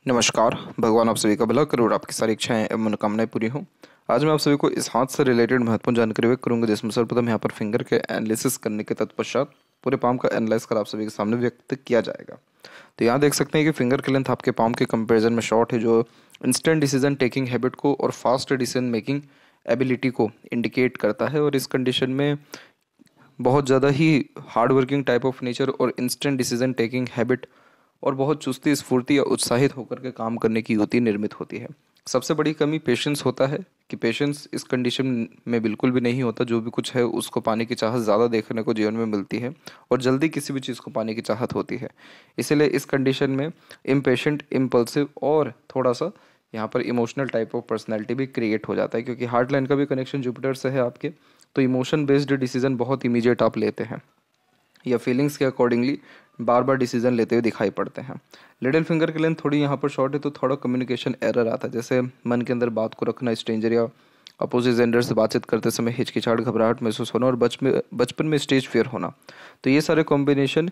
नमस्कार। भगवान आप सभी का भला करे और आपकी सारी इच्छाएं एवं मनोकामनाएं पूरी हों। आज मैं आप सभी को इस हाथ से रिलेटेड महत्वपूर्ण जानकारी व्यक्त करूंगा, जिसमें सर्वप्रथम यहाँ पर फिंगर के एनालिसिस करने के तत्पश्चात पूरे पाम का एनालाइज कर आप सभी के सामने व्यक्त किया जाएगा। तो यहाँ देख सकते हैं कि फिंगर की लेंथ आपके पाम के कंपेरिजन में शॉर्ट है, जो इंस्टेंट डिसीजन टेकिंग हैबिट को और फास्ट डिसीजन मेकिंग एबिलिटी को इंडिकेट करता है। और इस कंडीशन में बहुत ज़्यादा ही hard working type of nature और इंस्टेंट डिसीजन टेकिंग हैबिट और बहुत चुस्ती स्फूर्ति या उत्साहित होकर के काम करने की युक्ति निर्मित होती है। सबसे बड़ी कमी पेशेंस होता है कि पेशेंस इस कंडीशन में बिल्कुल भी नहीं होता। जो भी कुछ है उसको पाने की चाहत ज़्यादा देखने को जीवन में मिलती है और जल्दी किसी भी चीज़ को पाने की चाहत होती है। इसीलिए इस कंडीशन में इम्पेशेंट, इम्पल्सिव और थोड़ा सा यहाँ पर इमोशनल टाइप ऑफ पर्सनैलिटी भी क्रिएट हो जाता है, क्योंकि हार्ट लाइन का भी कनेक्शन जुपिटर से है आपके। तो इमोशन बेस्ड डिसीजन बहुत इमीडिएट आप लेते हैं या फीलिंग्स के अकॉर्डिंगली बार बार डिसीजन लेते हुए दिखाई पड़ते हैं। लिटिल फिंगर की लेंथ थोड़ी यहाँ पर शॉर्ट है, तो थोड़ा कम्युनिकेशन एरर आता है, जैसे मन के अंदर बात को रखना, स्ट्रेंजर या अपोजिट जेंडर से बातचीत करते समय हिचकिचाहट, घबराहट महसूस होना और बचपन में स्टेज फियर होना। तो ये सारे कॉम्बिनेशन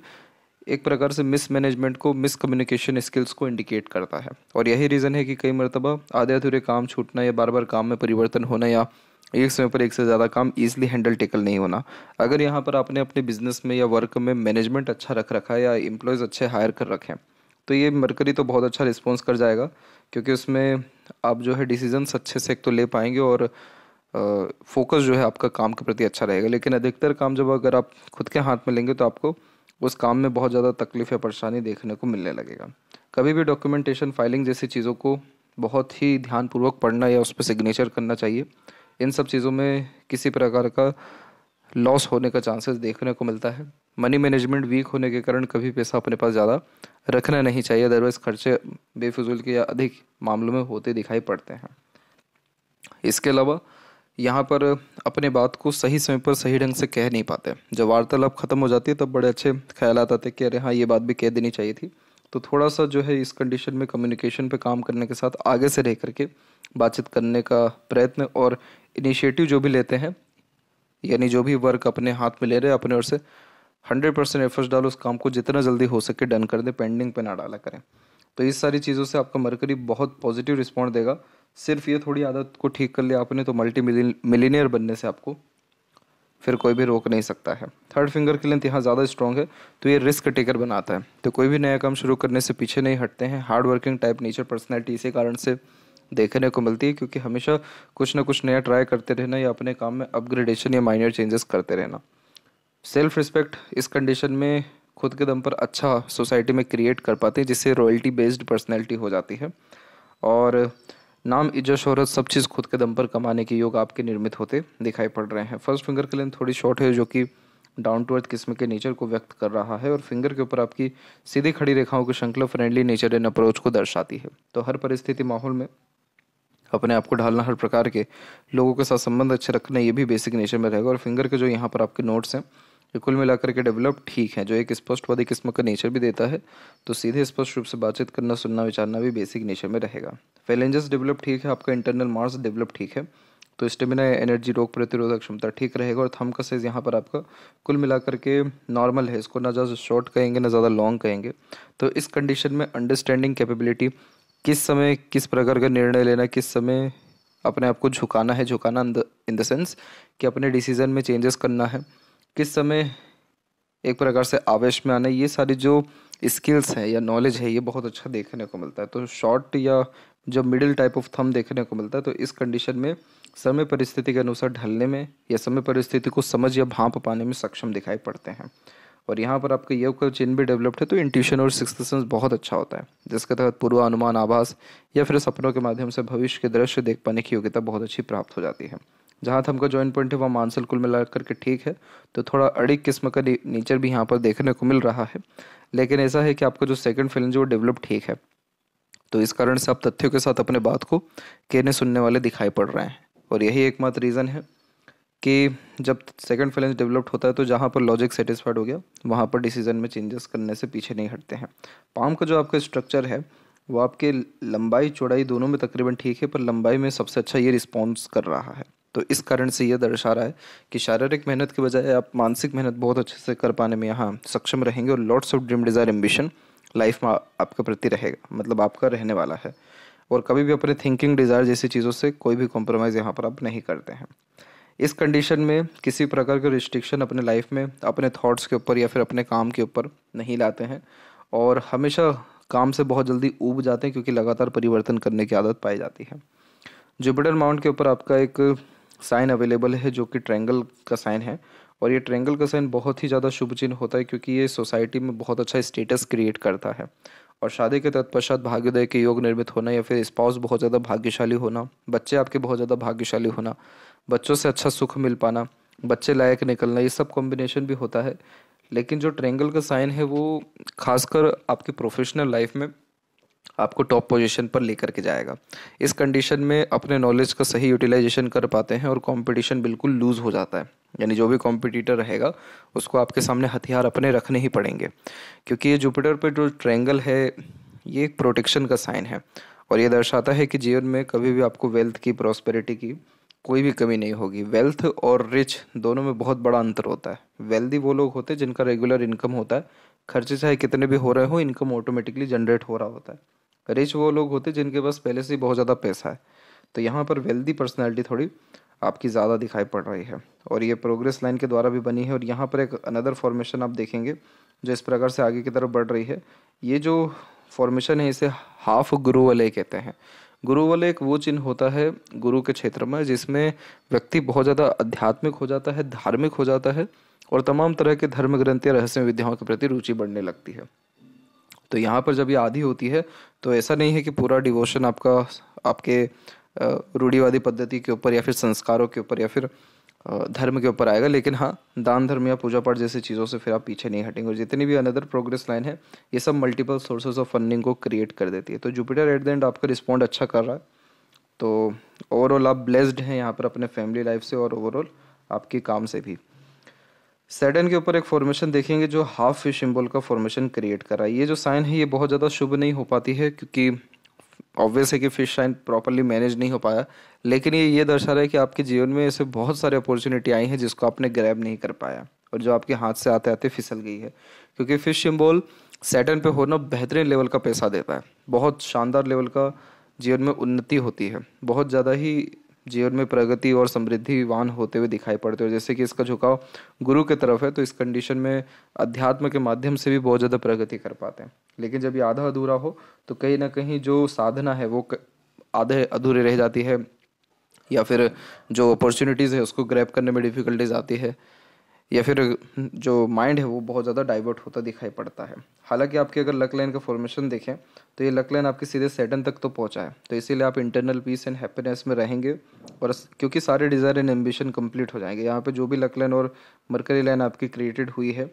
एक प्रकार से मिस मैनेजमेंट को, मिस कम्युनिकेशन स्किल्स को इंडिकेट करता है। और यही रीज़न है कि कई मरतबा आधे अधूरे काम छूटना या बार बार काम में परिवर्तन होना या एक समय पर एक से ज़्यादा काम ईजिली हैंडल टेकल नहीं होना। अगर यहाँ पर आपने अपने बिजनेस में या वर्क में मैनेजमेंट अच्छा रख रखा है या एम्प्लॉयज़ अच्छे हायर कर रखे हैं, तो ये मरकरी तो बहुत अच्छा रिस्पॉन्स कर जाएगा, क्योंकि उसमें आप जो है डिसीजंस अच्छे से एक तो ले पाएंगे और फोकस जो है आपका काम के प्रति अच्छा रहेगा। लेकिन अधिकतर काम जब अगर आप खुद के हाथ में लेंगे तो आपको उस काम में बहुत ज़्यादा तकलीफ या परेशानी देखने को मिलने लगेगा। कभी भी डॉक्यूमेंटेशन, फाइलिंग जैसी चीज़ों को बहुत ही ध्यानपूर्वक पढ़ना या उस पर सिग्नेचर करना चाहिए। इन सब चीज़ों में किसी प्रकार का लॉस होने का चांसेस देखने को मिलता है। मनी मैनेजमेंट वीक होने के कारण कभी पैसा अपने पास ज़्यादा रखना नहीं चाहिए, अदरवाइज़ खर्चे बेफिजूल के या अधिक मामलों में होते दिखाई पड़ते हैं। इसके अलावा यहाँ पर अपने बात को सही समय पर सही ढंग से कह नहीं पाते। जब वार्तालाप खत्म हो जाती है तब बड़े अच्छे ख्यालात आते कि अरे हाँ, ये बात भी कह देनी चाहिए थी। तो थोड़ा सा जो है इस कंडीशन में कम्युनिकेशन पे काम करने के साथ आगे से रह करके बातचीत करने का प्रयत्न और इनिशिएटिव जो भी लेते हैं, यानी जो भी वर्क अपने हाथ में ले रहे हैं, अपने ओर से 100% एफर्ट्स डालो, उस काम को जितना जल्दी हो सके डन कर दे, पेंडिंग पे ना डाला करें। तो इस सारी चीज़ों से आपका मरकरी बहुत पॉजिटिव रिस्पॉन्ड देगा। सिर्फ ये थोड़ी आदत को ठीक कर लिया आपने तो मल्टी मिलीनियर बनने से आपको फिर कोई भी रोक नहीं सकता है। थर्ड फिंगर की लेंथ यहाँ ज़्यादा स्ट्रॉन्ग है, तो ये रिस्क टेकर बनाता है। तो कोई भी नया काम शुरू करने से पीछे नहीं हटते हैं। Hard working type nature personality इसी कारण से देखने को मिलती है, क्योंकि हमेशा कुछ ना कुछ नया ट्राई करते रहना या अपने काम में अपग्रेडेशन या माइनर चेंजेस करते रहना। सेल्फ रिस्पेक्ट इस कंडीशन में खुद के दम पर अच्छा सोसाइटी में क्रिएट कर पाते हैं, जिससे रॉयल्टी बेस्ड पर्सनैलिटी हो जाती है। और नाम, इज्जत, शोहरत सब चीज़ खुद के दम पर कमाने के योग आपके निर्मित होते दिखाई पड़ रहे हैं। फर्स्ट फिंगर की लेंथ थोड़ी शॉर्ट है, जो कि डाउन टू अर्थ किस्म के नेचर को व्यक्त कर रहा है और फिंगर के ऊपर आपकी सीधी खड़ी रेखाओं की श्रृंखला फ्रेंडली नेचर एंड अप्रोच को दर्शाती है। तो हर परिस्थिति, माहौल में अपने आप को ढालना, हर प्रकार के लोगों के साथ संबंध अच्छे रखना, ये भी बेसिक नेचर में रहेगा। और फिंगर के जो यहाँ पर आपके नोट्स हैं, ये कुल मिलाकर के डेवलप ठीक है, जो एक स्पष्टवादी किस्म का नेचर भी देता है। तो सीधे स्पष्ट रूप से बातचीत करना, सुनना, विचारना भी बेसिक नेचर में रहेगा। फैलेंजेस डेवलप ठीक है, आपका इंटरनल मार्स डेवलप ठीक है। तो स्टेमिना, एनर्जी, रोग प्रतिरोधक क्षमता ठीक रहेगा। और थंब का साइज यहाँ पर आपका कुल मिलाकर के नॉर्मल है, इसको ना ज़्यादा शॉर्ट कहेंगे ना ज़्यादा लॉन्ग कहेंगे। तो इस कंडीशन में अंडरस्टैंडिंग कैपेबिलिटी, किस समय किस प्रकार का निर्णय लेना, किस समय अपने आप को झुकाना है, झुकाना इन द सेंस कि अपने डिसीजन में चेंजेस करना है, किस समय एक प्रकार से आवेश में आना, ये सारी जो स्किल्स है या नॉलेज है, ये बहुत अच्छा देखने को मिलता है। तो शॉर्ट या जब मिडिल टाइप ऑफ थंब देखने को मिलता है, तो इस कंडीशन में समय परिस्थिति के अनुसार ढलने में या समय परिस्थिति को समझ या भांप पाने में सक्षम दिखाई पड़ते हैं। और यहाँ पर आपका योग का चिन्ह भी डेवलप्ड है, तो इंट्यूशन और सिक्स्थ सेंस बहुत अच्छा होता है, जिसके तहत पूर्वानुमान, आभास या फिर सपनों के माध्यम से भविष्य के दृश्य देख पाने की योग्यता बहुत अच्छी प्राप्त हो जाती है। जहाँ थंब का जॉइंट पॉइंट है वहाँ मांसल कुल मिला करके ठीक है, तो थोड़ा अड़िग किस्म का नेचर भी यहाँ पर देखने को मिल रहा है। लेकिन ऐसा है कि आपका जो सेकंड फैलेंज वो डेवलप ठीक है, तो इस कारण से आप तथ्यों के साथ अपने बात को कहने सुनने वाले दिखाई पड़ रहे हैं। और यही एकमात्र रीज़न है कि जब सेकंड फैलेंज डेवलप्ड होता है तो जहाँ पर लॉजिक सेटिस्फाइड हो गया वहाँ पर डिसीजन में चेंजेस करने से पीछे नहीं हटते हैं। पाम का जो आपका स्ट्रक्चर है वो आपके लंबाई चौड़ाई दोनों में तकरीबन ठीक है, पर लंबाई में सबसे अच्छा ये रिस्पॉन्स कर रहा है। तो इस कारण से यह दर्शा रहा है कि शारीरिक मेहनत के बजाय आप मानसिक मेहनत बहुत अच्छे से कर पाने में यहाँ सक्षम रहेंगे और lots of dream, desire, ambition life में आपके प्रति रहेगा, मतलब आपका रहने वाला है। और कभी भी अपने थिंकिंग, डिज़ायर जैसी चीज़ों से कोई भी कॉम्प्रोमाइज़ यहाँ पर आप नहीं करते हैं। इस कंडीशन में किसी प्रकार का रिस्ट्रिक्शन अपने लाइफ में अपने थॉट्स के ऊपर या फिर अपने काम के ऊपर नहीं लाते हैं, और हमेशा काम से बहुत जल्दी ऊब जाते हैं, क्योंकि लगातार परिवर्तन करने की आदत पाई जाती है। जुपिटर माउंट के ऊपर आपका एक साइन अवेलेबल है जो कि ट्रायंगल का साइन है, और ये ट्रायंगल का साइन बहुत ही ज़्यादा शुभ चिन्ह होता है, क्योंकि ये सोसाइटी में बहुत अच्छा स्टेटस क्रिएट करता है। और शादी के तत्पश्चात भाग्योदय के योग निर्मित होना, या फिर स्पाउस बहुत ज़्यादा भाग्यशाली होना, बच्चे आपके बहुत ज़्यादा भाग्यशाली होना, बच्चों से अच्छा सुख मिल पाना, बच्चे लायक निकलना, ये सब कॉम्बिनेशन भी होता है। लेकिन जो ट्रायंगल का साइन है वो खासकर आपकी प्रोफेशनल लाइफ में आपको टॉप पोजीशन पर लेकर के जाएगा। इस कंडीशन में अपने नॉलेज का सही यूटिलाइजेशन कर पाते हैं, और कंपटीशन बिल्कुल लूज़ हो जाता है। यानी जो भी कॉम्पिटिटर रहेगा उसको आपके सामने हथियार अपने रखने ही पड़ेंगे, क्योंकि ये जुपिटर पे जो ट्रायंगल है ये एक प्रोटेक्शन का साइन है, और ये दर्शाता है कि जीवन में कभी भी आपको वेल्थ की, प्रॉस्पेरिटी की कोई भी कमी नहीं होगी। वेल्थ और रिच दोनों में बहुत बड़ा अंतर होता है। वेल्दी वो लोग होते हैं जिनका रेगुलर इनकम होता है, खर्चे चाहे कितने भी हो रहे हो, इनकम ऑटोमेटिकली जनरेट हो रहा होता है। रिच वो लोग होते हैं जिनके पास पहले से ही बहुत ज़्यादा पैसा है। तो यहाँ पर वेल्दी पर्सनैलिटी थोड़ी आपकी ज़्यादा दिखाई पड़ रही है, और ये प्रोग्रेस लाइन के द्वारा भी बनी है। और यहाँ पर एक अनदर फॉर्मेशन आप देखेंगे जो इस प्रकार से आगे की तरफ बढ़ रही है। ये जो फॉर्मेशन है इसे हाफ गुरु वलय कहते हैं। गुरु वलय एक वो चिन्ह होता है गुरु के क्षेत्र में जिसमें व्यक्ति बहुत ज़्यादा आध्यात्मिक हो जाता है, धार्मिक हो जाता है, और तमाम तरह के धर्म ग्रंथ या रहस्य विद्याओं के प्रति रुचि बढ़ने लगती है। तो यहाँ पर जब ये आधी होती है तो ऐसा नहीं है कि पूरा डिवोशन आपका आपके रूढ़िवादी पद्धति के ऊपर या फिर संस्कारों के ऊपर या फिर धर्म के ऊपर आएगा, लेकिन हाँ, दान धर्म या पूजा पाठ जैसी चीज़ों से फिर आप पीछे नहीं हटेंगे। और जितनी भी अनदर प्रोग्रेस लाइन है ये सब मल्टीपल सोर्सेज ऑफ फंडिंग को क्रिएट कर देती है। तो जुपिटर एट द एंड आपका रिस्पॉन्ड अच्छा कर रहा है। तो ओवरऑल आप ब्लेस्ड हैं यहाँ पर अपने फैमिली लाइफ से और ओवरऑल आपके काम से भी। सैटर्न के ऊपर एक फॉर्मेशन देखेंगे जो हाफ फिश सिंबल का फॉर्मेशन क्रिएट कर रहा है। ये जो साइन है ये बहुत ज़्यादा शुभ नहीं हो पाती है, क्योंकि ऑब्वियस है कि फिश साइन प्रॉपरली मैनेज नहीं हो पाया, लेकिन ये दर्शा रहा है कि आपके जीवन में ऐसे बहुत सारे अपॉर्चुनिटी आई हैं जिसको आपने ग्रैब नहीं कर पाया, और जो आपके हाथ से आते आते फिसल गई है। क्योंकि फिश सिंबल सैटर्न पे होना बेहतरीन लेवल का पैसा देता है, बहुत शानदार लेवल का जीवन में उन्नति होती है, बहुत ज़्यादा ही जीवन में प्रगति और समृद्धिवान होते हुए दिखाई पड़ते हो। जैसे कि इसका झुकाव गुरु की तरफ है, तो इस कंडीशन में अध्यात्म के माध्यम से भी बहुत ज़्यादा प्रगति कर पाते हैं। लेकिन जब ये आधा अधूरा हो तो कहीं ना कहीं जो साधना है वो आधे अधूरे रह जाती है, या फिर जो अपॉर्चुनिटीज़ है उसको ग्रैब करने में डिफ़िकल्टीज आती है, या फिर जो माइंड है वो बहुत ज़्यादा डाइवर्ट होता दिखाई पड़ता है। हालांकि आपके अगर लक लाइन का फॉर्मेशन देखें तो ये लक लाइन आपकी सीधे सैटर्न तक तो पहुंचा है, तो इसीलिए आप इंटरनल पीस एंड हैप्पीनेस में रहेंगे, और क्योंकि सारे डिज़ायर एंड एम्बिशन कंप्लीट हो जाएंगे। यहाँ पे जो भी लक लाइन और मरकरी लाइन आपकी क्रिएटेड हुई है,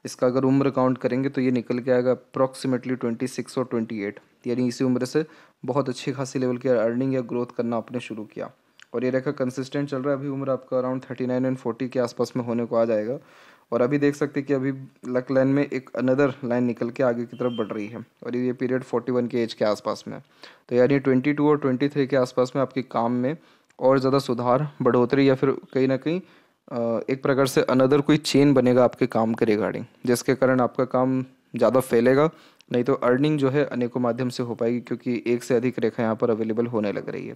इसका अगर उम्र काउंट करेंगे तो ये निकल के आएगा अप्रॉक्सीमेटली 26 और 28, यानी इसी उम्र से बहुत अच्छी खासी लेवल की अर्निंग या ग्रोथ करना आपने शुरू किया। और ये रेखा कंसिस्टेंट चल रहा है। अभी उम्र आपका अराउंड 39 एंड 40 के आसपास में होने को आ जाएगा, और अभी देख सकते हैं कि अभी लक लाइन में एक अनदर लाइन निकल के आगे की तरफ बढ़ रही है, और ये पीरियड 41 के एज के आसपास में। तो यानी 22 और 23 के आसपास में आपके काम में और ज़्यादा सुधार, बढ़ोतरी, या फिर कहीं ना कहीं एक प्रकार से अनदर कोई चेन बनेगा आपके काम के रिगार्डिंग, जिसके कारण आपका काम ज़्यादा फैलेगा। नहीं तो अर्निंग जो है अनेकों माध्यम से हो पाएगी, क्योंकि एक से अधिक रेखा यहाँ पर अवेलेबल होने लग रही है।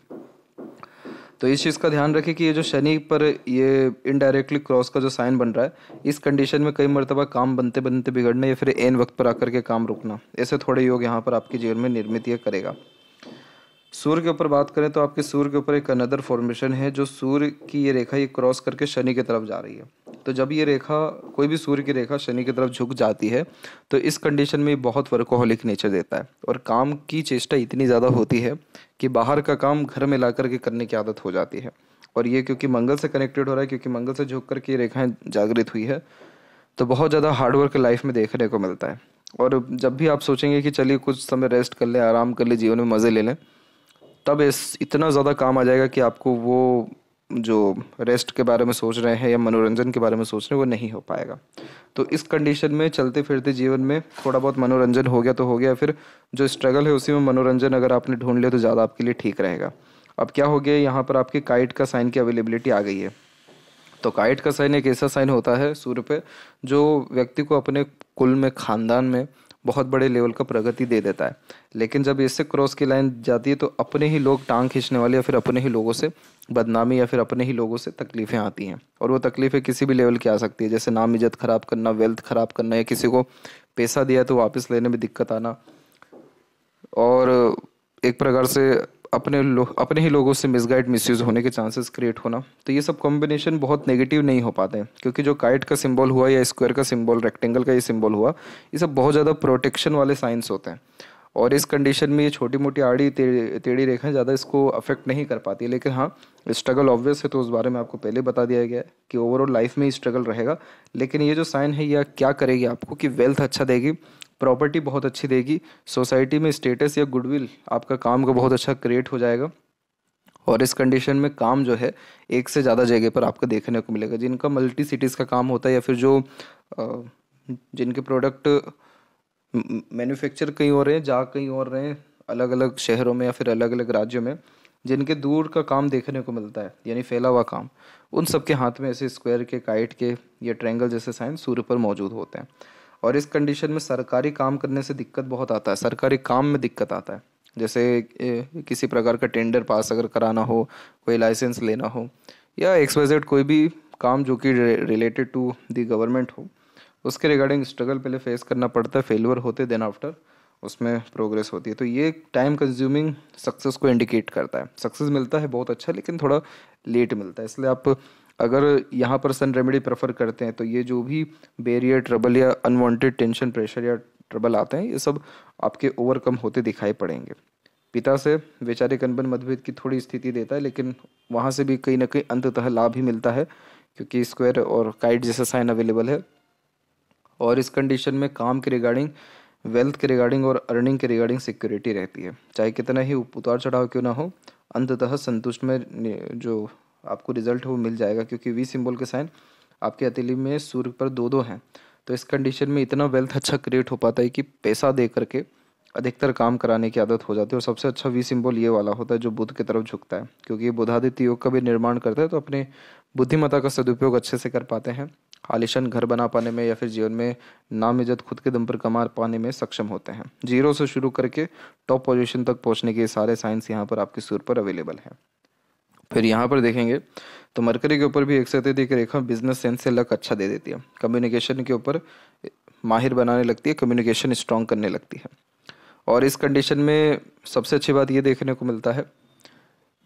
तो इस चीज़ का ध्यान रखें कि ये जो शनि पर ये इनडायरेक्टली क्रॉस का जो साइन बन रहा है, इस कंडीशन में कई मरतबा काम बनते बनते बिगड़ना या फिर एन वक्त पर आकर के काम रुकना, ऐसे थोड़े योग यहाँ पर आपके जीवन में निर्मित ये करेगा। सूर्य के ऊपर बात करें तो आपके सूर्य के ऊपर एक अनदर फॉर्मेशन है जो सूर्य की ये रेखा ये क्रॉस करके शनि की तरफ जा रही है। तो जब ये रेखा, कोई भी सूर्य की रेखा शनि की तरफ झुक जाती है तो इस कंडीशन में बहुत वर्कोहॉलिक नेचर देता है, और काम की चेष्टा इतनी ज़्यादा होती है कि बाहर का काम घर में ला करके करने की आदत हो जाती है। और ये क्योंकि मंगल से कनेक्टेड हो रहा है, क्योंकि मंगल से झुक करके ये रेखाएं जागृत हुई है, तो बहुत ज़्यादा हार्डवर्क लाइफ में देखने को मिलता है। और जब भी आप सोचेंगे कि चलिए कुछ समय रेस्ट कर लें, आराम कर लें, जीवन में मज़े ले लें, तब इतना ज़्यादा काम आ जाएगा कि आपको वो जो रेस्ट के बारे में सोच रहे हैं या मनोरंजन के बारे में सोच रहे हैं वो नहीं हो पाएगा। तो इस कंडीशन में चलते फिरते जीवन में थोड़ा बहुत मनोरंजन हो गया तो हो गया, फिर जो स्ट्रगल है उसी में मनोरंजन अगर आपने ढूंढ लिया तो ज़्यादा आपके लिए ठीक रहेगा। अब क्या हो गया, यहाँ पर आपके काइट का साइन की अवेलेबिलिटी आ गई है। तो काइट का साइन एक ऐसा साइन होता है सूर्य पे जो व्यक्ति को अपने कुल में, खानदान में बहुत बड़े लेवल का प्रगति दे देता है। लेकिन जब इससे क्रॉस की लाइन जाती है तो अपने ही लोग टांग खींचने वाले या फिर अपने ही लोगों से बदनामी या फिर अपने ही लोगों से तकलीफ़ें आती हैं। और वो तकलीफ़ें किसी भी लेवल की आ सकती है, जैसे नाम इज़्ज़त ख़राब करना, वेल्थ ख़राब करना, या किसी को पैसा दिया तो वापस लेने में दिक्कत आना, और एक प्रकार से अपने ही लोगों से मिसगाइड मिसयूज़ होने के चांसेस क्रिएट होना। तो ये सब कॉम्बिनेशन बहुत नेगेटिव नहीं हो पाते हैं, क्योंकि जो काइट का सिंबल हुआ या स्क्वायर का सिंबल, रेक्टेंगल का ये सिंबल हुआ, ये सब बहुत ज़्यादा प्रोटेक्शन वाले साइंस होते हैं। और इस कंडीशन में ये छोटी मोटी आड़ी टेढ़ी रेखाएं ज़्यादा इसको अफेक्ट नहीं कर पाती है। लेकिन हाँ, स्ट्रगल ऑब्वियस है, तो उस बारे में आपको पहले बता दिया गया है कि ओवरऑल लाइफ में ही स्ट्रगल रहेगा। लेकिन ये जो साइन है यह क्या करेगी आपको कि वेल्थ अच्छा देगी, प्रॉपर्टी बहुत अच्छी देगी, सोसाइटी में स्टेटस या गुडविल आपका काम का बहुत अच्छा क्रिएट हो जाएगा। और इस कंडीशन में काम जो है एक से ज़्यादा जगह पर आपको देखने को मिलेगा। जिनका मल्टी सिटीज़ का काम होता है या फिर जो जिनके प्रोडक्ट मैन्युफैक्चर कहीं और रहे हैं, जा कहीं और रहे हैं, अलग अलग शहरों में या फिर अलग अलग राज्यों में, जिनके दूर का काम देखने को मिलता है यानी फैला हुआ काम, उन सब के हाथ में ऐसे स्क्वायर के, काइट के या ट्रायंगल जैसे साइन सूर्य पर मौजूद होते हैं। और इस कंडीशन में सरकारी काम करने से दिक्कत बहुत आता है, सरकारी काम में दिक्कत आता है। जैसे किसी प्रकार का टेंडर पास अगर कराना हो, कोई लाइसेंस लेना हो, या XYZ कोई भी काम जो कि रिलेटेड टू दी गवर्नमेंट हो, उसके रिगार्डिंग स्ट्रगल पहले फेस करना पड़ता है, फेलियर होते देन आफ्टर उसमें प्रोग्रेस होती है। तो ये टाइम कंज्यूमिंग सक्सेस को इंडिकेट करता है। सक्सेस मिलता है बहुत अच्छा, लेकिन थोड़ा लेट मिलता है। इसलिए आप अगर यहाँ पर सन रेमेडी प्रेफर करते हैं तो ये जो भी बैरियर, ट्रबल या अनवांटेड टेंशन, प्रेशर या ट्रबल आते हैं, ये सब आपके ओवरकम होते दिखाई पड़ेंगे। पिता से वैचारिक अनबन, मतभेद की थोड़ी स्थिति देता है, लेकिन वहाँ से भी कहीं ना कहीं अंततः लाभ ही मिलता है, क्योंकि स्क्वायर और काइट जैसा साइन अवेलेबल है। और इस कंडीशन में काम के रिगार्डिंग, वेल्थ के रिगार्डिंग और अर्निंग के रिगार्डिंग सिक्योरिटी रहती है। चाहे कितना ही उतार चढ़ाव क्यों ना हो, अंततः संतुष्ट में जो आपको रिजल्ट है वो मिल जाएगा, क्योंकि वी सिंबल के साइन आपके हथेली में सूर्य पर दो दो हैं। तो इस कंडीशन में इतना वेल्थ अच्छा क्रिएट हो पाता है कि पैसा दे करके अधिकतर काम कराने की आदत हो जाती है। और सबसे अच्छा वी सिंबल ये वाला होता है जो बुध की तरफ झुकता है, क्योंकि ये बुधादित्य योग का भी निर्माण करता है। तो अपने बुद्धिमत्ता का सदुपयोग अच्छे से कर पाते हैं, आलिशान घर बना पाने में या फिर जीवन में नाम इज्जत खुद के दम पर कमा पाने में सक्षम होते हैं। जीरो से शुरू करके टॉप पोजीशन तक पहुंचने के सारे साइंस यहाँ पर आपके सूर्य पर अवेलेबल है। फिर यहाँ पर देखेंगे तो मरकरी के ऊपर भी एक से अत्यधिक रेखा बिजनेस सेंस से लक अच्छा दे देती है, कम्युनिकेशन के ऊपर माहिर बनाने लगती है, कम्युनिकेशन स्ट्रॉन्ग करने लगती है। और इस कंडीशन में सबसे अच्छी बात ये देखने को मिलता है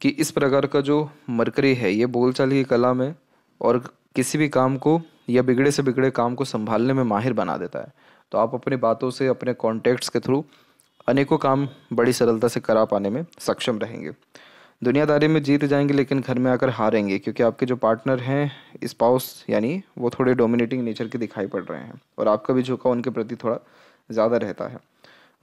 कि इस प्रकार का जो मरकरी है ये बोलचाल की कला में और किसी भी काम को या बिगड़े से बिगड़े काम को संभालने में माहिर बना देता है। तो आप अपनी बातों से, अपने कॉन्टैक्ट्स के थ्रू अनेकों काम बड़ी सरलता से करा पाने में सक्षम रहेंगे। दुनियादारी में जीत जाएंगे, लेकिन घर में आकर हारेंगे, क्योंकि आपके जो पार्टनर हैं, स्पाउस यानी, वो थोड़े डोमिनेटिंग नेचर के दिखाई पड़ रहे हैं और आपका भी झुकाव उनके प्रति थोड़ा ज़्यादा रहता है।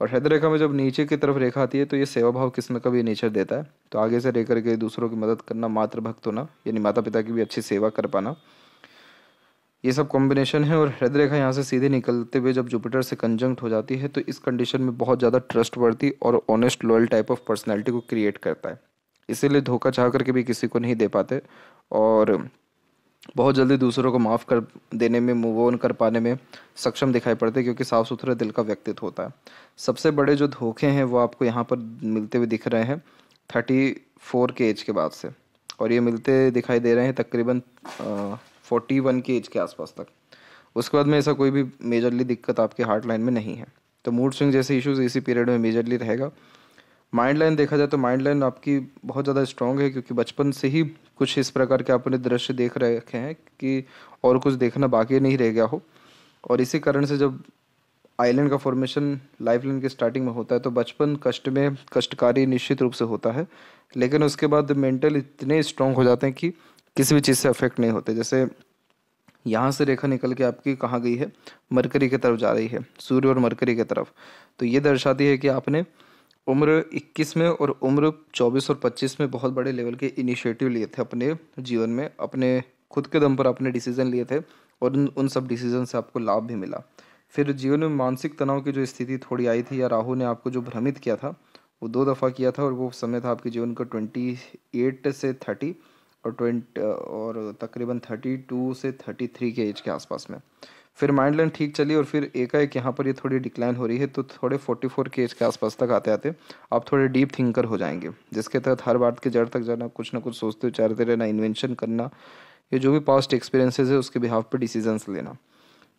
और हृदय रेखा में जब नीचे की तरफ रेखा आती है तो ये सेवा भाव किस्म का भी नेचर देता है। तो आगे से रह करके दूसरों की मदद करना, मातृभक्त होना यानी माता पिता की भी अच्छी सेवा कर पाना, ये सब कॉम्बिनेशन है। और हृदय रेखा यहाँ से सीधे निकलते हुए जब जुपिटर से कंजंक्ट हो जाती है तो इस कंडीशन में बहुत ज़्यादा ट्रस्टवर्दी और honest, loyal type of personality को क्रिएट करता है। इसीलिए धोखा चाह करके भी किसी को नहीं दे पाते और बहुत जल्दी दूसरों को माफ़ कर देने में, मूव ऑन कर पाने में सक्षम दिखाई पड़ते हैं, क्योंकि साफ सुथरे दिल का व्यक्तित्व होता है। सबसे बड़े जो धोखे हैं वो आपको यहाँ पर मिलते हुए दिख रहे हैं 34 के एज के बाद से, और ये मिलते दिखाई दे रहे हैं तकरीबन 41 की एज के आसपास तक। उसके बाद में ऐसा कोई भी मेजरली दिक्कत आपके हार्ट लाइन में नहीं है। तो मूड स्विंग जैसे इश्यूज इसी पीरियड में मेजरली रहेगा। माइंड लाइन देखा जाए तो माइंड लाइन आपकी बहुत ज़्यादा स्ट्रांग है, क्योंकि बचपन से ही कुछ इस प्रकार के आपने दृश्य देख रखे हैं कि और कुछ देखना बाकी नहीं रह गया हो। और इसी कारण से जब आइलैंड का फॉर्मेशन लाइफ लाइन की स्टार्टिंग में होता है तो बचपन कष्ट में कष्टकारी निश्चित रूप से होता है, लेकिन उसके बाद मेंटल इतने स्ट्रांग हो जाते हैं कि किसी भी चीज़ से अफेक्ट नहीं होते। जैसे यहाँ से रेखा निकल के आपकी कहाँ गई है, मरकरी की तरफ जा रही है, सूर्य और मरकरी की तरफ। तो ये दर्शाती है कि आपने उम्र 21 में और उम्र 24 और 25 में बहुत बड़े लेवल के इनिशिएटिव लिए थे अपने जीवन में, अपने खुद के दम पर आपने डिसीजन लिए थे और उन सब डिसीजन से आपको लाभ भी मिला। फिर जीवन में मानसिक तनाव की जो स्थिति थोड़ी आई थी, या राहु ने आपको जो भ्रमित किया था वो 2 दफ़ा किया था, और वो समय था आपके जीवन का 28 से 30 और 20 और तकरीबन 32 से 33 के एज के आसपास में। फिर माइंड लाइन ठीक चली और फिर एकाएक यहाँ पर ये थोड़ी डिक्लाइन हो रही है, तो थोड़े 44 के एज के आसपास तक आते आते आप थोड़े डीप थिंकर हो जाएंगे, जिसके तहत हर बात की जड़ तक जाना, कुछ ना कुछ सोचते विचारते रहना, इन्वेंशन करना, ये जो भी पास्ट एक्सपीरियंसेस है उसके बिहाफ पे डिसीजंस लेना।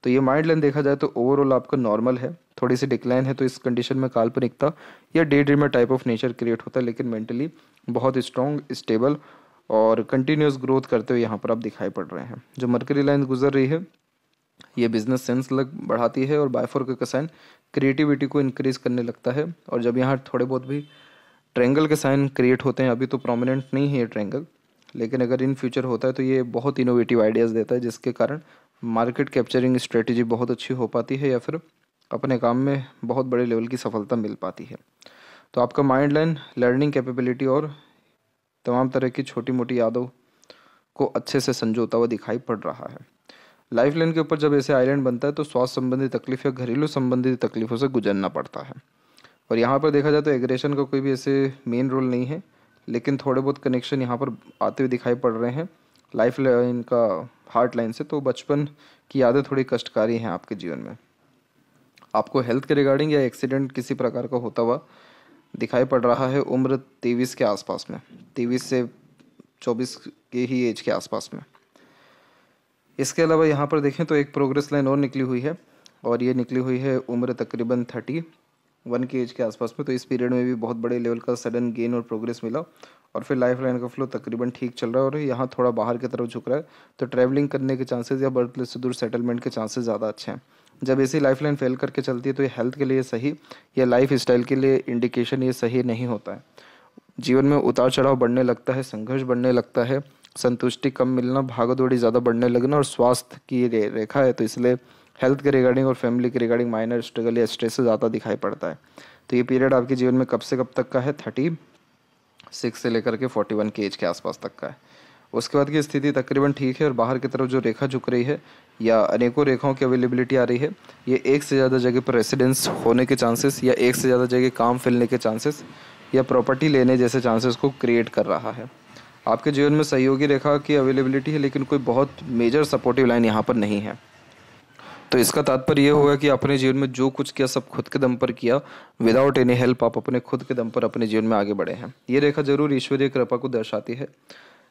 तो ये माइंड लाइन देखा जाए तो ओवरऑल आपका नॉर्मल है, थोड़ी सी डिक्लाइन है, तो इस कंडीशन में काल्पनिकता या day dreamer type of nature create होता है, लेकिन मेंटली बहुत स्ट्रॉन्ग, स्टेबल और कंटिन्यूस ग्रोथ करते हुए यहाँ पर आप दिखाई पड़ रहे हैं। जो मरकरी लाइन गुजर रही है ये बिजनेस सेंस लग बढ़ाती है और बायफोर का साइन क्रिएटिविटी को इंक्रीज करने लगता है। और जब यहाँ थोड़े बहुत भी ट्रायंगल के साइन क्रिएट होते हैं, अभी तो प्रोमिनेंट नहीं है ये ट्रायंगल, लेकिन अगर इन फ्यूचर होता है तो ये बहुत इनोवेटिव आइडियाज़ देता है, जिसके कारण मार्केट कैप्चरिंग स्ट्रेटेजी बहुत अच्छी हो पाती है या फिर अपने काम में बहुत बड़े लेवल की सफलता मिल पाती है। तो आपका माइंड लाइन लर्निंग कैपेबिलिटी और तमाम तरह की छोटी मोटी यादों को अच्छे से संजोता हुआ दिखाई पड़ रहा है। लाइफ लाइन के ऊपर जब ऐसे आइलैंड बनता है तो स्वास्थ्य संबंधी तकलीफ या घरेलू संबंधी तकलीफों से गुजरना पड़ता है। और यहाँ पर देखा जाए तो एग्रेशन का कोई भी ऐसे मेन रोल नहीं है, लेकिन थोड़े बहुत कनेक्शन यहाँ पर आते हुए दिखाई पड़ रहे हैं लाइफ लाइन का हार्ट लाइन से। तो बचपन की यादें थोड़ी कष्टकारी हैं आपके जीवन में। आपको हेल्थ के रिगार्डिंग या एक्सीडेंट किसी प्रकार का होता हुआ दिखाई पड़ रहा है उम्र 23 के आसपास में, 23 से 24 के ही एज के आसपास में। इसके अलावा यहाँ पर देखें तो एक प्रोग्रेस लाइन और निकली हुई है, और ये निकली हुई है उम्र तकरीबन 31 की एज के आसपास में। तो इस पीरियड में भी बहुत बड़े लेवल का सडन गेन और प्रोग्रेस मिला, और फिर लाइफ लाइन का फ्लो तकरीबन ठीक चल रहा है और यहाँ थोड़ा बाहर की तरफ झुक रहा है। तो ट्रैवलिंग करने के चांसेस या बर्थ प्लेस से दूर सेटलमेंट के चांसेस ज़्यादा अच्छे हैं। जब ऐसी लाइफ लाइन फेल करके चलती है तो ये हेल्थ के लिए सही या लाइफ स्टाइल के लिए इंडिकेशन ये सही नहीं होता है। जीवन में उतार चढ़ाव बढ़ने लगता है, संघर्ष बढ़ने लगता है, संतुष्टि कम मिलना, भागदौड़ी ज़्यादा बढ़ने लगना, और स्वास्थ्य की रेखा है तो इसलिए हेल्थ के रिगार्डिंग और फैमिली के रिगार्डिंग माइनर स्ट्रगल या स्ट्रेस से ज़्यादा दिखाई पड़ता है। तो ये पीरियड आपके जीवन में कब से कब तक का है? 36 से लेकर के 41 की एज के आसपास तक का है। उसके बाद की स्थिति तकरीबन ठीक है, और बाहर की तरफ जो रेखा झुक रही है या अनेकों रेखाओं की अवेलेबिलिटी आ रही है, ये एक से ज़्यादा जगह पर रेसिडेंस होने के चांसेस या एक से ज़्यादा जगह काम फैलने के चांसेस या प्रॉपर्टी लेने जैसे चांसेस को क्रिएट कर रहा है। आपके जीवन में सहयोगी रेखा की अवेलेबिलिटी है, लेकिन कोई बहुत मेजर सपोर्टिव लाइन यहाँ पर नहीं है। तो इसका तात्पर्य ये होगा कि अपने जीवन में जो कुछ किया सब खुद के दम पर किया, विदाउट एनी हेल्प आप अपने खुद के दम पर अपने जीवन में आगे बढ़े हैं। ये रेखा जरूर ईश्वरीय कृपा को दर्शाती है,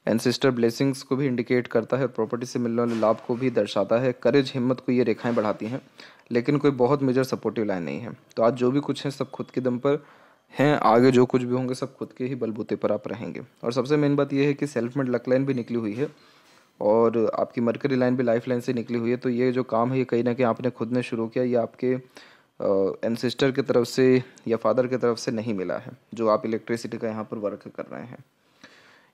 एंसेस्टर ब्लेसिंग्स को भी इंडिकेट करता है, प्रॉपर्टी से मिलने वाले लाभ को भी दर्शाता है, करेज हिम्मत को ये रेखाएं बढ़ाती हैं, लेकिन कोई बहुत मेजर सपोर्टिव लाइन नहीं है। तो आज जो भी कुछ है सब खुद के दम पर हैं, आगे जो कुछ भी होंगे सब खुद के ही बलबूते पर आप रहेंगे। और सबसे मेन बात यह है कि सेल्फ मेड लक लाइन भी निकली हुई है और आपकी मरकरी लाइन भी लाइफ लाइन से निकली हुई है। तो ये जो काम है ये कहीं ना कहीं आपने खुद ने शुरू किया, ये आपके एंसेस्टर की तरफ से या फादर की तरफ से नहीं मिला है, जो आप इलेक्ट्रिसिटी का यहाँ पर वर्क कर रहे हैं।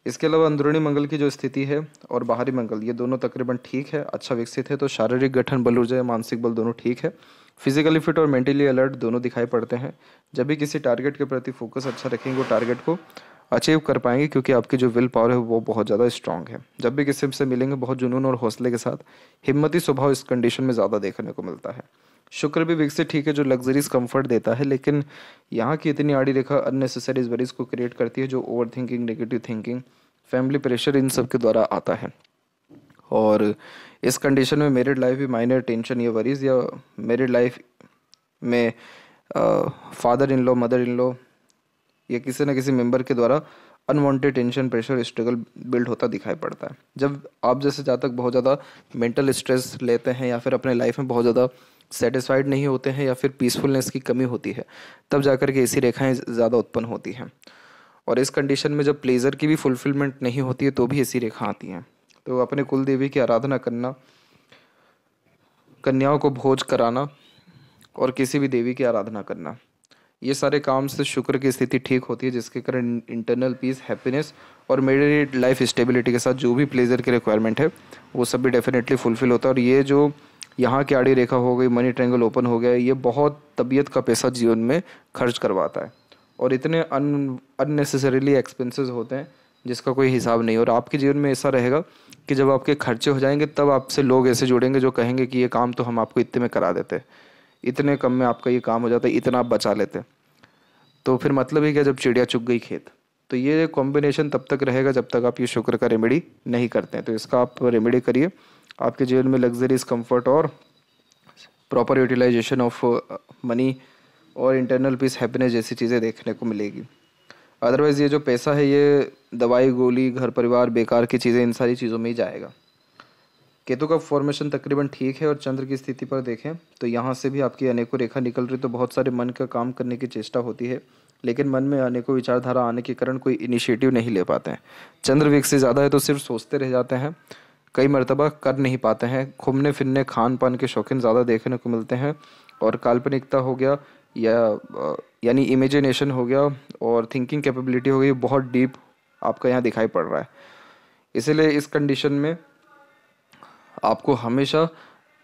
इसके अलावा अंदरूनी मंगल की जो स्थिति है और बाहरी मंगल, ये दोनों तकरीबन ठीक है, अच्छा विकसित है। तो शारीरिक गठन, बल ऊर्जा या मानसिक बल दोनों ठीक है। फिजिकली फिट और मेंटली अलर्ट दोनों दिखाई पड़ते हैं। जब भी किसी टारगेट के प्रति फोकस अच्छा रखेंगे वो टारगेट को अचीव कर पाएंगे, क्योंकि आपकी जो विल पावर है वो बहुत ज़्यादा स्ट्रांग है। जब भी किसी से मिलेंगे बहुत जुनून और हौसले के साथ, हिम्मती स्वभाव इस कंडीशन में ज़्यादा देखने को मिलता है। शुक्र भी विकसित ठीक है, जो लग्जरीज कंफर्ट देता है, लेकिन यहाँ की इतनी आड़ी रेखा अननेसेसरीज वरीज को क्रिएट करती है, जो over thinking, negative thinking, family pressure, इन सब के द्वारा आता है। और इस कंडीशन में मैरिड लाइफ भी माइनर टेंशन या वरीज, या मैरिड लाइफ में father in law, mother in law या किसी न किसी मेंबर के द्वारा unwanted tension, pressure, struggle build होता दिखाई पड़ता है। जब आप जैसे जातक बहुत ज़्यादा मेंटल स्ट्रेस लेते हैं या फिर अपने लाइफ में बहुत ज़्यादा सेटिस्फाइड नहीं होते हैं या फिर पीसफुलनेस की कमी होती है, तब जाकर के ऐसी रेखाएं ज़्यादा उत्पन्न होती हैं। और इस कंडीशन में जब प्लेजर की भी फुलफिलमेंट नहीं होती है तो भी ऐसी रेखा आती हैं। तो अपने कुल देवी की आराधना करना, कन्याओं को भोज कराना और किसी भी देवी की आराधना करना, ये सारे काम से शुक्र की स्थिति ठीक होती है, जिसके कारण इंटरनल पीस, हैप्पीनेस और मेरिड लाइफ स्टेबिलिटी के साथ जो भी प्लेजर की रिक्वायरमेंट है वो सब भी डेफिनेटली फुलफिल होता है। और ये जो यहाँ की आड़ी रेखा हो गई, मनी ट्रायंगल ओपन हो गया, ये बहुत तबीयत का पैसा जीवन में खर्च करवाता है और इतने अननेसेसरीली एक्सपेंसेस होते हैं जिसका कोई हिसाब नहीं। और आपके जीवन में ऐसा रहेगा कि जब आपके खर्चे हो जाएंगे तब आपसे लोग ऐसे जुड़ेंगे जो कहेंगे कि ये काम तो हम आपको इतने में करा देते, इतने कम में आपका ये काम हो जाता है, इतना आप बचा लेते। तो फिर मतलब ही क्या, जब चिड़िया चुग गई खेत। तो ये कॉम्बिनेशन तब तक रहेगा जब तक आप ये शुक्र का रेमेडी नहीं करते हैं। तो इसका आप रेमेडी करिए, आपके जीवन में लग्जरीज, कंफर्ट और प्रॉपर यूटिलाइजेशन ऑफ मनी और इंटरनल पीस, हैप्पीनेस जैसी चीज़ें देखने को मिलेगी। अदरवाइज़ ये जो पैसा है ये दवाई गोली, घर परिवार, बेकार की चीज़ें, इन सारी चीज़ों में ही जाएगा। केतु का फॉर्मेशन तकरीबन ठीक है और चंद्र की स्थिति पर देखें तो यहाँ से भी आपकी अनेकों रेखा निकल रही, तो बहुत सारे मन का काम करने की चेष्टा होती है, लेकिन मन में अनेकों विचारधारा आने के कारण कोई इनिशिएटिव नहीं ले पाते हैं। चंद्र वीक से ज़्यादा है तो सिर्फ सोचते रह जाते हैं, कई मर्तबा कर नहीं पाते हैं। घूमने फिरने, खान पान के शौकीन ज़्यादा देखने को मिलते हैं, और काल्पनिकता हो गया यानी इमेजिनेशन हो गया और थिंकिंग कैपेबिलिटी हो गई, बहुत डीप आपका यहाँ दिखाई पड़ रहा है। इसीलिए इस कंडीशन में आपको हमेशा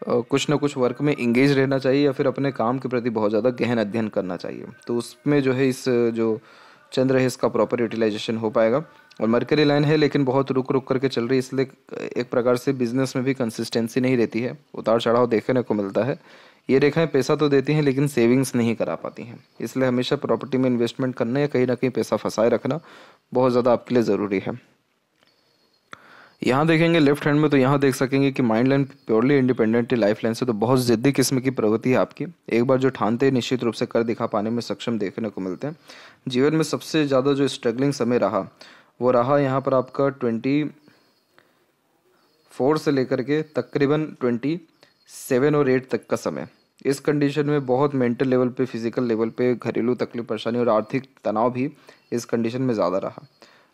कुछ ना कुछ वर्क में इंगेज रहना चाहिए, या फिर अपने काम के प्रति बहुत ज़्यादा गहन अध्ययन करना चाहिए। तो उसमें जो है इस जो चंद्र है इसका प्रॉपर यूटिलाइजेशन हो पाएगा। और मरकरी लाइन है लेकिन बहुत रुक रुक करके चल रही है, इसलिए एक प्रकार से बिजनेस में भी कंसिस्टेंसी नहीं रहती है, उतार चढ़ाव देखने को मिलता है। ये रेखाएं पैसा तो देती हैं लेकिन सेविंग्स नहीं करा पाती हैं, इसलिए हमेशा प्रॉपर्टी में इन्वेस्टमेंट करना या कहीं ना कहीं पैसा फंसाए रखना बहुत ज़्यादा आपके लिए ज़रूरी है। यहाँ देखेंगे लेफ्ट हैंड में, तो यहाँ देख सकेंगे कि माइंड लाइन प्योरली इंडिपेंडेंट है लाइफ लाइन से, तो बहुत ज़िद्दी किस्म की प्रगति है आपकी। एक बार जो ठानते हैं निश्चित रूप से कर दिखा पाने में सक्षम देखने को मिलते हैं। जीवन में सबसे ज़्यादा जो स्ट्रगलिंग समय रहा वो रहा यहाँ पर आपका 24 से लेकर के तकरीबन 27 और 8 तक का समय। इस कंडीशन में बहुत मेंटल लेवल पे, फिजिकल लेवल पे घरेलू तकलीफ, परेशानी और आर्थिक तनाव भी इस कंडीशन में ज़्यादा रहा।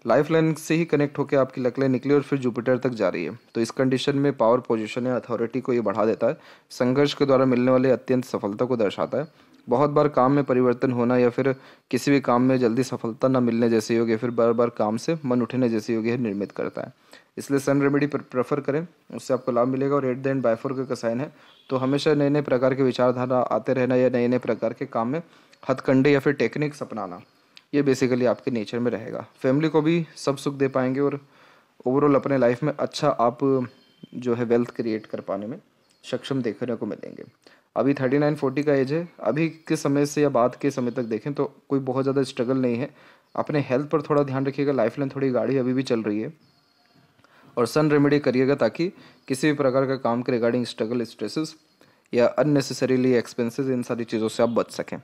लाइफ लाइन से ही कनेक्ट होकर आपकी लक लाइन निकली और फिर जुपिटर तक जा रही है, तो इस कंडीशन में पावर पोजीशन या अथॉरिटी को ये बढ़ा देता है। संघर्ष के द्वारा मिलने वाले अत्यंत सफलता को दर्शाता है। बहुत बार काम में परिवर्तन होना या फिर किसी भी काम में जल्दी सफलता न मिलने जैसे योग, या फिर बार बार काम से मन उठने जैसे योग निर्मित करता है। इसलिए सन रेमेडी प्रेफर करें, उससे आपको लाभ मिलेगा। और एट द एंड बायफोर का साइन है, तो हमेशा नए नए प्रकार के विचारधारा आते रहना या नए नए प्रकार के काम में हथकंडे या फिर टेक्निक्स अपनाना, ये बेसिकली आपके नेचर में रहेगा। फैमिली को भी सब सुख दे पाएंगे और ओवरऑल अपने लाइफ में अच्छा आप जो है वेल्थ क्रिएट कर पाने में सक्षम देखने को मिलेंगे। अभी 39-40 का एज है, अभी के समय से या बाद के समय तक देखें तो कोई बहुत ज़्यादा स्ट्रगल नहीं है। अपने हेल्थ पर थोड़ा ध्यान रखिएगा, लाइफ लाइन थोड़ी गाढ़ी अभी भी चल रही है, और सन रेमेडी करिएगा ताकि किसी भी प्रकार का काम के रिगार्डिंग स्ट्रगल, स्ट्रेसेस या अननेसेसरीली एक्सपेंसेस, इन सारी चीज़ों से आप बच सकें।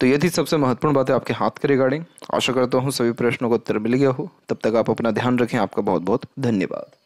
तो ये थी सबसे महत्वपूर्ण बात है आपके हाथ के रिगार्डिंग। आशा करता हूँ सभी प्रश्नों का उत्तर मिल गया हो। तब तक आप अपना ध्यान रखें। आपका बहुत बहुत धन्यवाद।